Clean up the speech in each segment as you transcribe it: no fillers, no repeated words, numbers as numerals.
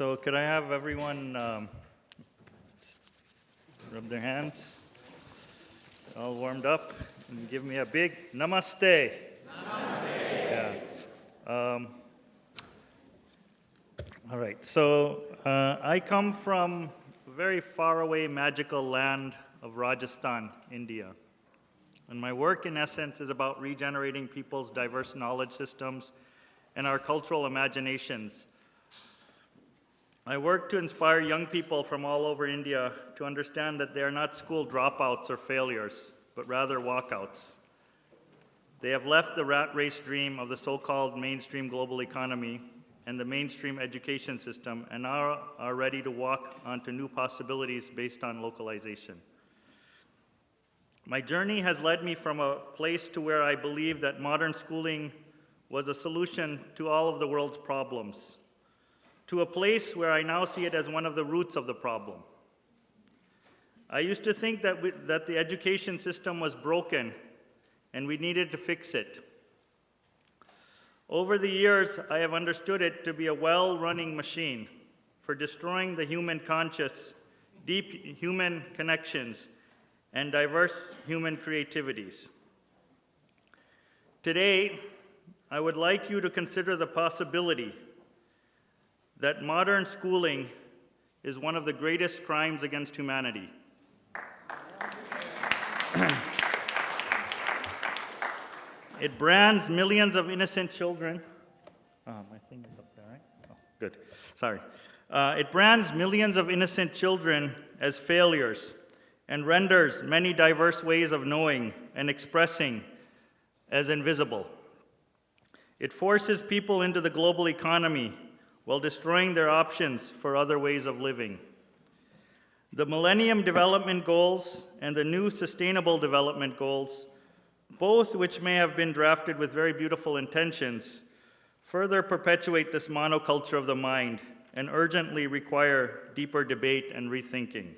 So could I have everyone rub their hands, all warmed up, and give me a big namaste. Namaste. Yeah. All right, so I come from a very faraway magical land of Rajasthan, India. And my work, in essence, is about regenerating people's diverse knowledge systems and our cultural imaginations. I work to inspire young people from all over India to understand that they are not school dropouts or failures, but rather walkouts. They have left the rat race dream of the so-called mainstream global economy and the mainstream education system and now are ready to walk onto new possibilities based on localization. My journey has led me from a place to where I believe that modern schooling was a solution to all of the world's problems, to a place where I now see it as one of the roots of the problem. I used to think that the education system was broken and we needed to fix it. Over the years, I have understood it to be a well-running machine for destroying the human conscious, deep human connections, and diverse human creativities. Today, I would like you to consider the possibility that modern schooling is one of the greatest crimes against humanity. It brands millions of innocent children. My thing is up there, right? Oh, good. Sorry. It brands millions of innocent children as failures and renders many diverse ways of knowing and expressing as invisible. It forces people into the global economy while destroying their options for other ways of living. The Millennium Development Goals and the new Sustainable Development Goals, both which may have been drafted with very beautiful intentions, further perpetuate this monoculture of the mind and urgently require deeper debate and rethinking.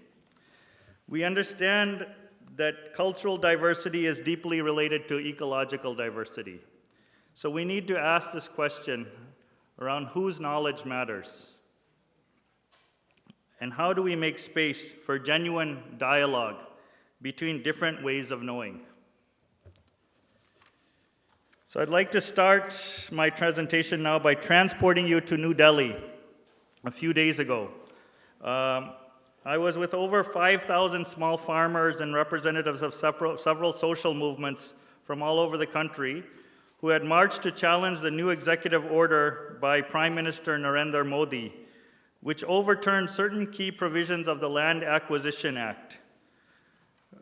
We understand that cultural diversity is deeply related to ecological diversity. So we need to ask this question around whose knowledge matters, and how do we make space for genuine dialogue between different ways of knowing. So I'd like to start my presentation now by transporting you to New Delhi a few days ago. I was with over 5,000 small farmers and representatives of several social movements from all over the country who had marched to challenge the new executive order by Prime Minister Narendra Modi, which overturned certain key provisions of the Land Acquisition Act.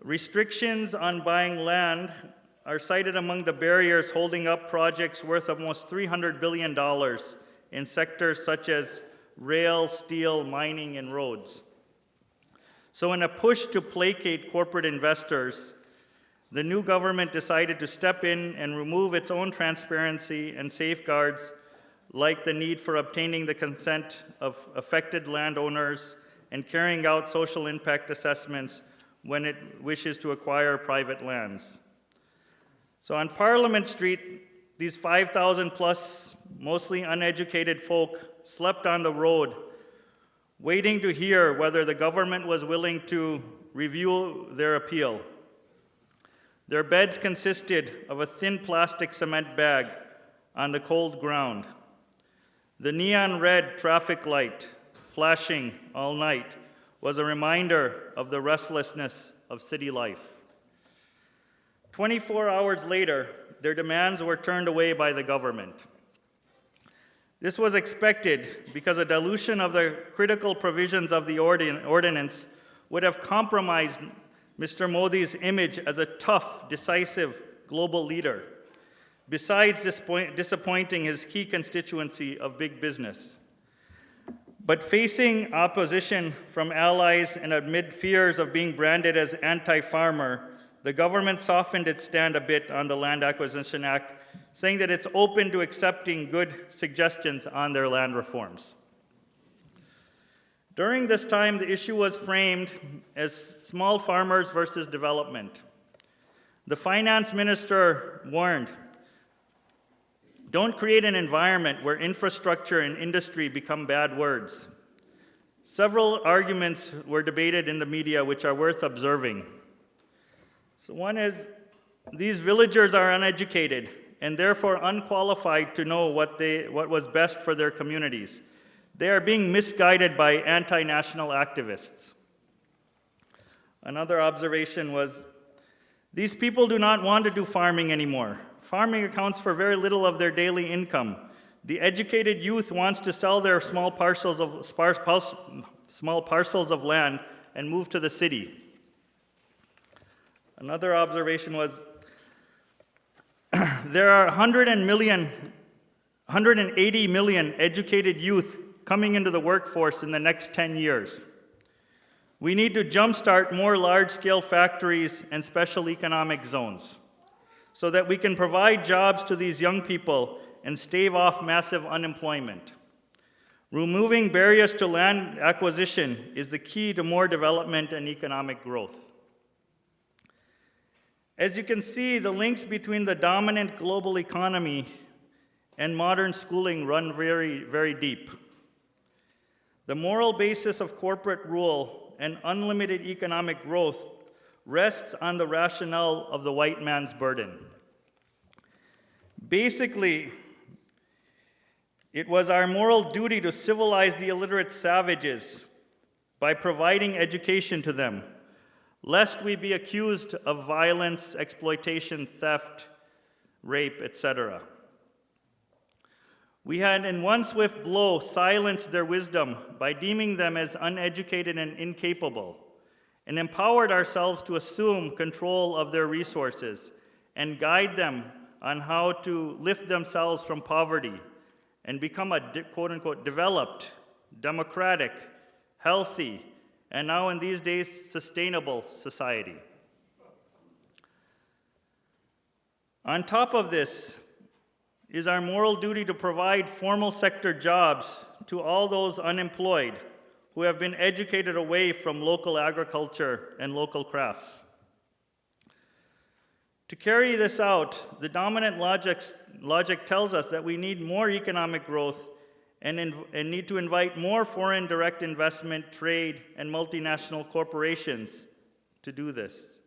Restrictions on buying land are cited among the barriers holding up projects worth almost $300 billion in sectors such as rail, steel, mining, and roads. So in a push to placate corporate investors, the new government decided to step in and remove its own transparency and safeguards, like the need for obtaining the consent of affected landowners and carrying out social impact assessments when it wishes to acquire private lands. So on Parliament Street, these 5,000 plus mostly uneducated folk slept on the road, waiting to hear whether the government was willing to review their appeal. Their beds consisted of a thin plastic cement bag on the cold ground. The neon red traffic light, flashing all night, was a reminder of the restlessness of city life. 24 hours later, their demands were turned away by the government. This was expected because a dilution of the critical provisions of the ordinance would have compromised Mr. Modi's image as a tough, decisive global leader, besides disappointing his key constituency of big business. But facing opposition from allies and amid fears of being branded as anti-farmer, the government softened its stand a bit on the Land Acquisition Act, saying that it's open to accepting good suggestions on their land reforms. During this time, the issue was framed as small farmers versus development. The finance minister warned, don't create an environment where infrastructure and industry become bad words. Several arguments were debated in the media which are worth observing. So one is, these villagers are uneducated and therefore unqualified to know what was best for their communities. They are being misguided by anti-national activists. Another observation was, these people do not want to do farming anymore. Farming accounts for very little of their daily income. The educated youth wants to sell their small parcels of land and move to the city. Another observation was, there are 180 million educated youth coming into the workforce in the next 10 years. We need to jumpstart more large-scale factories and special economic zones so that we can provide jobs to these young people and stave off massive unemployment. Removing barriers to land acquisition is the key to more development and economic growth. As you can see, the links between the dominant global economy and modern schooling run very, very deep. The moral basis of corporate rule and unlimited economic growth rests on the rationale of the white man's burden. Basically, it was our moral duty to civilize the illiterate savages by providing education to them, lest we be accused of violence, exploitation, theft, rape, etc. We had in one swift blow silenced their wisdom by deeming them as uneducated and incapable, and empowered ourselves to assume control of their resources and guide them on how to lift themselves from poverty and become a quote-unquote developed, democratic, healthy, and now in these days, sustainable society. On top of this is our moral duty to provide formal sector jobs to all those unemployed who have been educated away from local agriculture and local crafts. To carry this out, the dominant logic tells us that we need more economic growth and need to invite more foreign direct investment, trade, and multinational corporations to do this.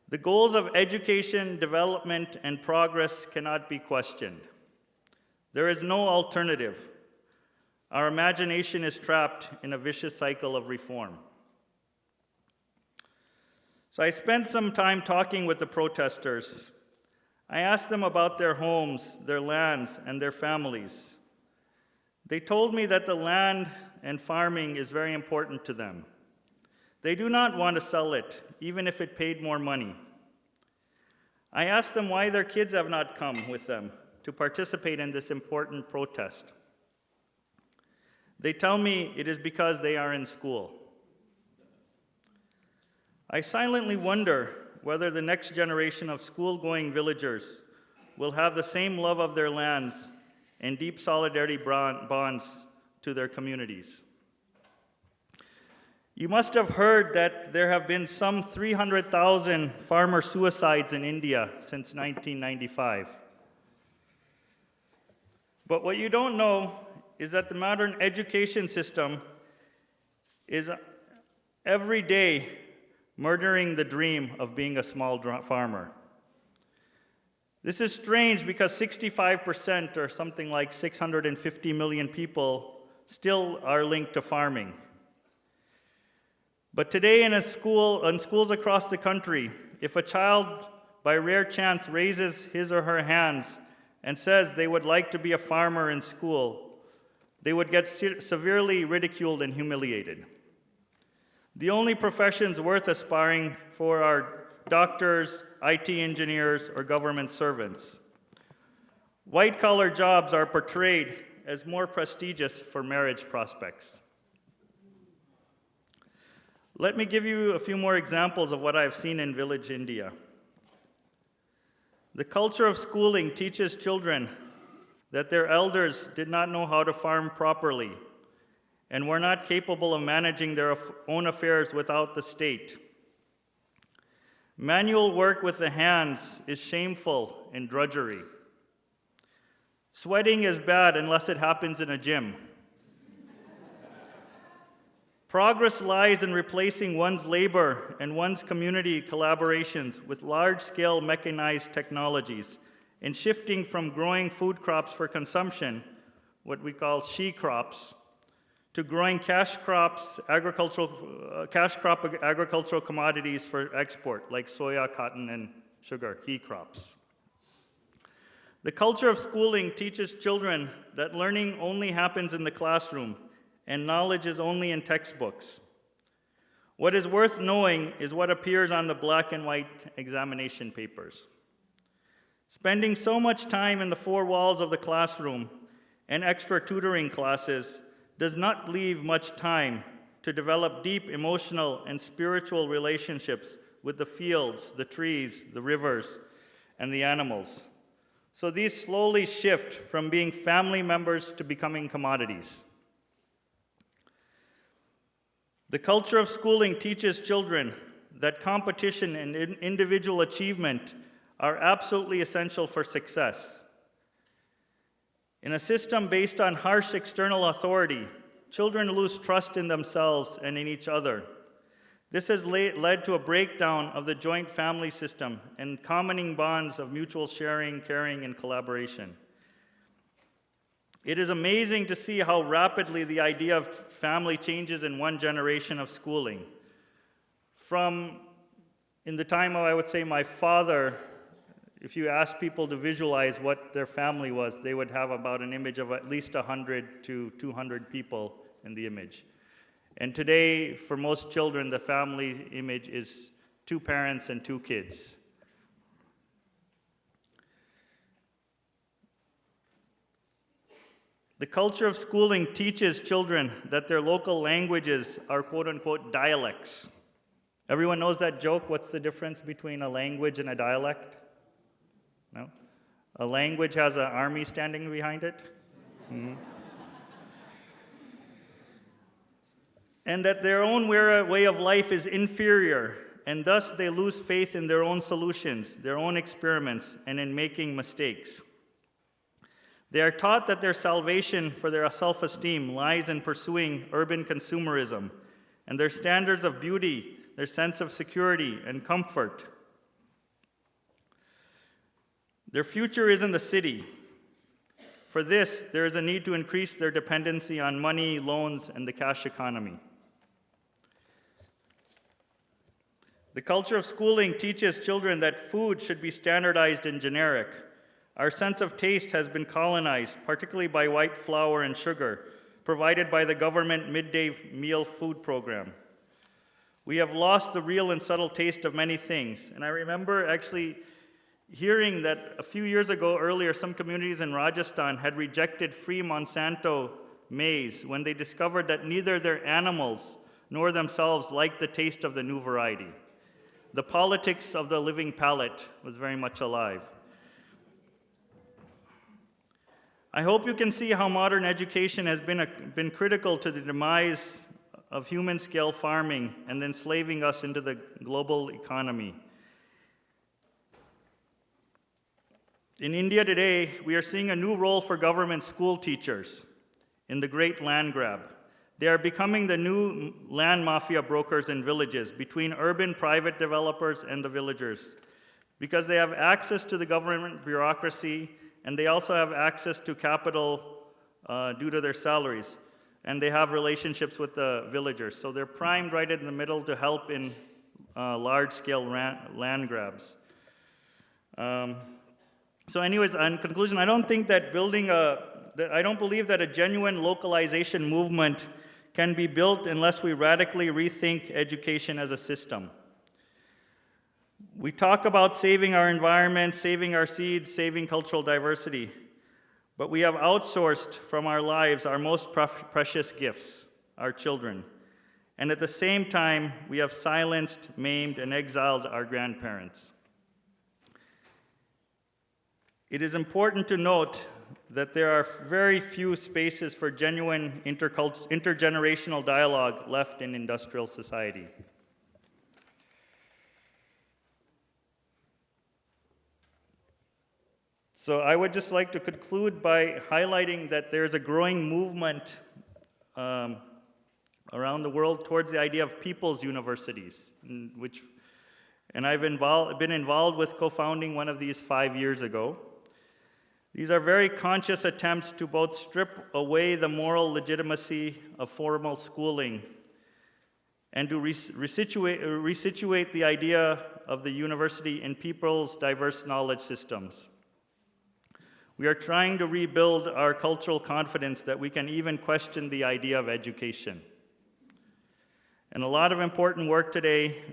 The goals of education, development, and progress cannot be questioned. There is no alternative. Our imagination is trapped in a vicious cycle of reform. So I spent some time talking with the protesters. I asked them about their homes, their lands, and their families. They told me that the land and farming is very important to them. They do not want to sell it, even if it paid more money. I asked them why their kids have not come with them to participate in this important protest. They tell me it is because they are in school. I silently wonder whether the next generation of school-going villagers will have the same love of their lands and deep solidarity bonds to their communities. You must have heard that there have been some 300,000 farmer suicides in India since 1995. But what you don't know is that the modern education system is every day murdering the dream of being a small farmer. This is strange because 65%, or something like 650 million people, still are linked to farming. But today in schools across the country, if a child by rare chance raises his or her hands and says they would like to be a farmer in school, they would get severely ridiculed and humiliated. The only professions worth aspiring for are doctors, IT engineers, or government servants. White-collar jobs are portrayed as more prestigious for marriage prospects. Let me give you a few more examples of what I've seen in village India. The culture of schooling teaches children that their elders did not know how to farm properly and were not capable of managing their own affairs without the state. Manual work with the hands is shameful and drudgery. Sweating is bad unless it happens in a gym. Progress lies in replacing one's labor and one's community collaborations with large-scale mechanized technologies and shifting from growing food crops for consumption, what we call she crops, to growing cash crop agricultural commodities for export, like soya, cotton, and sugar, he crops. The culture of schooling teaches children that learning only happens in the classroom and knowledge is only in textbooks. What is worth knowing is what appears on the black and white examination papers. Spending so much time in the four walls of the classroom and extra tutoring classes does not leave much time to develop deep emotional and spiritual relationships with the fields, the trees, the rivers, and the animals. So these slowly shift from being family members to becoming commodities. The culture of schooling teaches children that competition and individual achievement are absolutely essential for success. In a system based on harsh external authority, children lose trust in themselves and in each other. This has led to a breakdown of the joint family system and commoning bonds of mutual sharing, caring, and collaboration. It is amazing to see how rapidly the idea of family changes in one generation of schooling. From in the time of, I would say, my father, if you ask people to visualize what their family was, they would have about an image of at least 100 to 200 people in the image. And today, for most children, the family image is 2 parents and 2 kids. The culture of schooling teaches children that their local languages are quote-unquote dialects. Everyone knows that joke? What's the difference between a language and a dialect? No? A language has an army standing behind it. Mm-hmm. And that their own way of life is inferior, and thus they lose faith in their own solutions, their own experiments, and in making mistakes. They are taught that their salvation for their self-esteem lies in pursuing urban consumerism, and their standards of beauty, their sense of security and comfort. Their future is in the city. For this, there is a need to increase their dependency on money, loans, and the cash economy. The culture of schooling teaches children that food should be standardized and generic. Our sense of taste has been colonized, particularly by white flour and sugar, provided by the government midday meal food program. We have lost the real and subtle taste of many things. And I remember actually hearing that a few years ago earlier, some communities in Rajasthan had rejected free Monsanto maize when they discovered that neither their animals nor themselves liked the taste of the new variety. The politics of the living palate was very much alive. I hope you can see how modern education has been critical to the demise of human-scale farming and enslaving us into the global economy. In India today, we are seeing a new role for government school teachers in the great land grab. They are becoming the new land mafia brokers in villages between urban private developers and the villagers, because they have access to the government bureaucracy, and they also have access to capital due to their salaries, and they have relationships with the villagers. So they're primed right in the middle to help in large-scale land grabs. So anyways, in conclusion, I don't think that I don't believe that a genuine localization movement can be built unless we radically rethink education as a system. We talk about saving our environment, saving our seeds, saving cultural diversity, but we have outsourced from our lives our most precious gifts, our children. And at the same time, we have silenced, maimed, and exiled our grandparents. It is important to note that there are very few spaces for genuine intergenerational dialogue left in industrial society. So I would just like to conclude by highlighting that there's a growing movement around the world towards the idea of people's universities, and I've been involved with co-founding one of these 5 years ago. These are very conscious attempts to both strip away the moral legitimacy of formal schooling and to resituate the idea of the university in people's diverse knowledge systems. We are trying to rebuild our cultural confidence that we can even question the idea of education. And a lot of important work today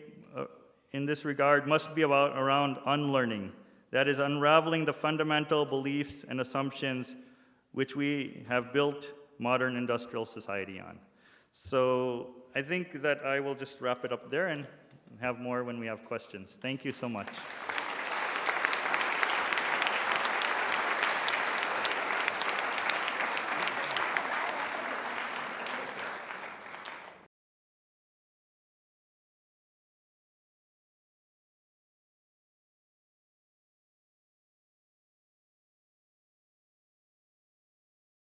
in this regard must be around unlearning. That is, unraveling the fundamental beliefs and assumptions which we have built modern industrial society on. So I think that I will just wrap it up there and have more when we have questions. Thank you so much.